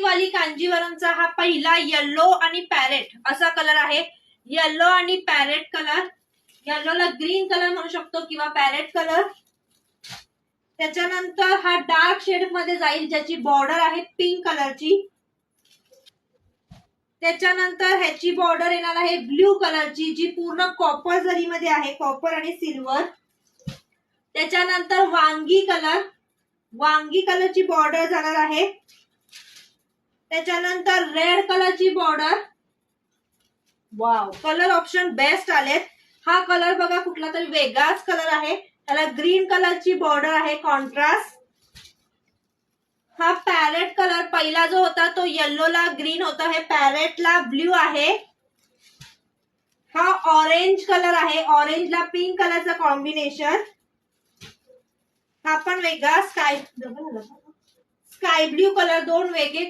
वाली कांजीवरमचा हा पहिला येल्लो आणि पॅरेट असा कलर आहे. येल्लो आणि पॅरेट कलर, येल्लोला ग्रीन कलर म्हणू शकतो किंवा पॅरेट कलर. त्याच्यानंतर हा डार्क शेड मध्ये जाईल ज्याची बॉर्डर आहे पिंक कलरची. त्याच्यानंतर ह्याची बॉर्डर येणार आहे ब्ल्यू कलरची जी पूर्ण कॉपर जरीमध्ये आहे, कॉपर आणि सिल्वर. त्याच्यानंतर वांगी कलरची बॉर्डर जाणार आहे. त्याच्यानंतर रेड कलरची border. Wow, colour option best आलेत. हा कलर बघा कुठला तरी वेगळाच कलर आहे. त्याला ग्रीन कलरची बॉर्डर आहे कॉन्ट्रास्ट. हा पॅरेट कलर पहिला जो होता तो येल्लोला ग्रीन होता, हे पॅरेटला ब्ल्यू आहे. हा ऑरेंज कलर आहे, ऑरेंजला पिंक कलरचा कॉम्बिनेशन. हा पण वेगळा स्काय ब्ल्यू कलर, दोन वेगळे